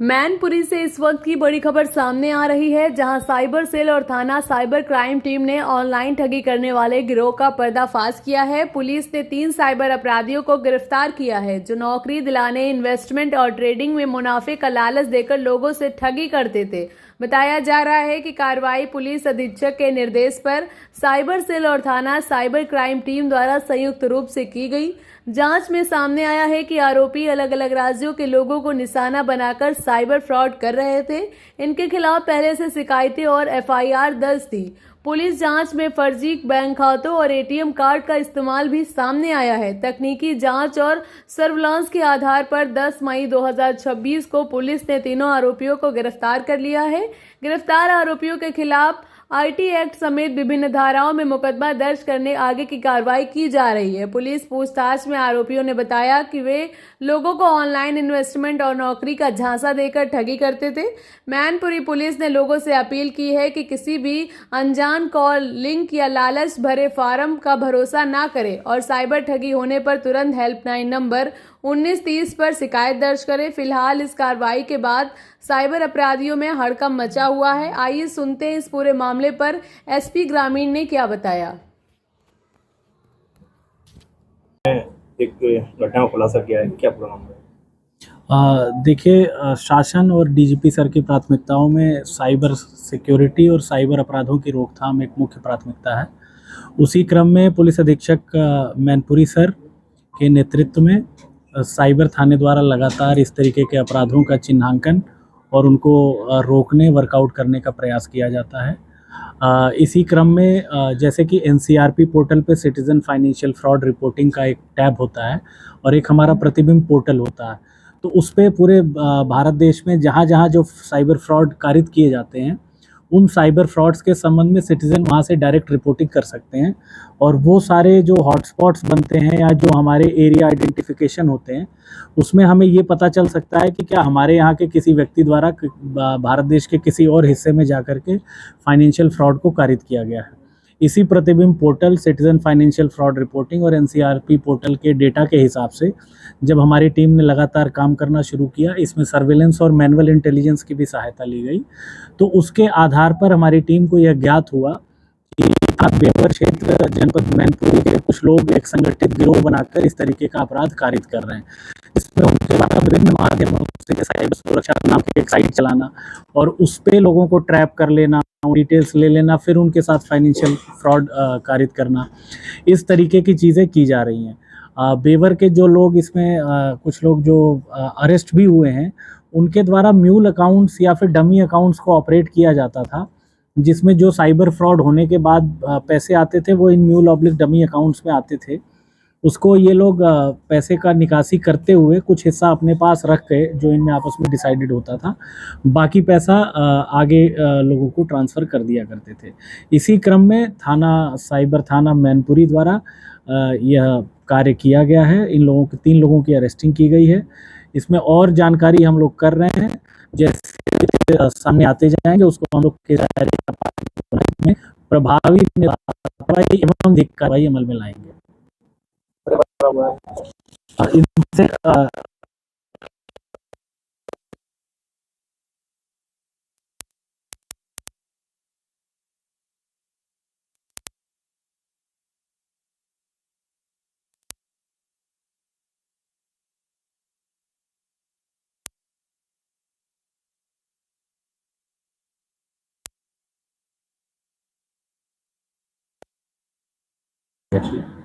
मैनपुरी से इस वक्त की बड़ी खबर सामने आ रही है, जहां साइबर सेल और थाना साइबर क्राइम टीम ने ऑनलाइन ठगी करने वाले गिरोह का पर्दाफाश किया है। पुलिस ने 3 साइबर अपराधियों को गिरफ्तार किया है, जो नौकरी दिलाने, इन्वेस्टमेंट और ट्रेडिंग में मुनाफे का लालच देकर लोगों से ठगी करते थे। बताया जा रहा है कि कार्रवाई पुलिस अधीक्षक के निर्देश पर साइबर सेल और थाना साइबर क्राइम टीम द्वारा संयुक्त रूप से की गई। जांच में सामने आया है कि आरोपी अलग अलग राज्यों के लोगों को निशाना बनाकर साइबर फ्रॉड कर रहे थे। इनके खिलाफ पहले से शिकायतें और एफआईआर दर्ज थी। पुलिस जांच में फर्जी बैंक खातों और एटीएम कार्ड का इस्तेमाल भी सामने आया है। तकनीकी जांच और सर्विलांस के आधार पर 10 मई 2026 को पुलिस ने तीनों आरोपियों को गिरफ्तार कर लिया है। गिरफ्तार आरोपियों के खिलाफ आईटी एक्ट समेत विभिन्न धाराओं में मुकदमा दर्ज करने आगे की कार्रवाई की जा रही है। पुलिस पूछताछ में आरोपियों ने बताया कि वे लोगों को ऑनलाइन इन्वेस्टमेंट और नौकरी का झांसा देकर ठगी करते थे। मैनपुरी पुलिस ने लोगों से अपील की है कि किसी भी अनजान कॉल, लिंक या लालच भरे फार्म का भरोसा ना करें और साइबर ठगी होने पर तुरंत हेल्पलाइन नंबर 1930 पर शिकायत दर्ज करें। फिलहाल इस कार्रवाई के बाद साइबर अपराधियों में हड़कंप मचा हुआ है। आइए सुनते हैं इस पूरे मामले पर एसपी ग्रामीण ने क्या बताया। एक घटना का खुलासा किया है, क्या पूरा मामला है? देखिए, शासन और डीजीपी सर की प्राथमिकताओं में साइबर सिक्योरिटी और साइबर अपराधों की रोकथाम एक मुख्य प्राथमिकता है। उसी क्रम में पुलिस अधीक्षक मैनपुरी सर के नेतृत्व में साइबर थाने द्वारा लगातार इस तरीके के अपराधों का चिन्हांकन और उनको रोकने, वर्कआउट करने का प्रयास किया जाता है। इसी क्रम में जैसे कि एनसीआरपी पोर्टल पे सिटीज़न फाइनेंशियल फ्रॉड रिपोर्टिंग का एक टैब होता है और एक हमारा प्रतिबिंब पोर्टल होता है। तो उस पे पूरे भारत देश में जहाँ जहाँ जो साइबर फ्रॉड कारित किए जाते हैं, उन साइबर फ्रॉड्स के संबंध में सिटीज़न वहाँ से डायरेक्ट रिपोर्टिंग कर सकते हैं और वो सारे जो हॉटस्पॉट्स बनते हैं या जो हमारे एरिया आइडेंटिफिकेशन होते हैं, उसमें हमें ये पता चल सकता है कि क्या हमारे यहाँ के किसी व्यक्ति द्वारा भारत देश के किसी और हिस्से में जाकर के फाइनेंशियल फ्रॉड को कारित किया गया है। इसी प्रतिबिंब portal, citizen financial fraud reporting और एनसीआरपी पोर्टल के डेटा के हिसाब से जब हमारी टीम ने लगातार काम करना शुरू किया, इसमें सर्वेलेंस और मैनुअल इंटेलिजेंस की भी सहायता ली गई। तो उसके आधार पर हमारी टीम को यह ज्ञात हुआ कि बेवर क्षेत्र जनपद मैनपुरी के कुछ लोग एक संगठित गिरोह बनाकर इस तरीके का अपराध कारित कर रहे हैं। इसमें उनके द्वारा विभिन्न माध्यमों से साइबर सुरक्षा नाम की एक साइट चलाना और उस पे लोगों को ट्रैप कर लेना, डिटेल्स ले लेना, फिर उनके साथ फाइनेंशियल फ्रॉड कारित करना, इस तरीके की चीज़ें की जा रही हैं। बेवर के जो लोग इसमें कुछ लोग जो अरेस्ट भी हुए हैं, उनके द्वारा म्यूल अकाउंट्स या फिर डमी अकाउंट्स को ऑपरेट किया जाता था, जिसमें जो साइबर फ्रॉड होने के बाद पैसे आते थे वो इन म्यूल ऑब्लिक डमी अकाउंट्स में आते थे। उसको ये लोग पैसे का निकासी करते हुए कुछ हिस्सा अपने पास रख के, जो इनमें आपस में डिसाइडेड होता था, बाकी पैसा आगे लोगों को ट्रांसफ़र कर दिया करते थे। इसी क्रम में साइबर थाना मैनपुरी द्वारा यह कार्य किया गया है। इन लोगों की 3 लोगों की अरेस्टिंग की गई है। इसमें और जानकारी हम लोग कर रहे हैं, जैसे सामने आते जाएंगे उसको हम लोग में प्रभावी एवं कार्रवाई अमल में लाएंगे। इनसे Actually,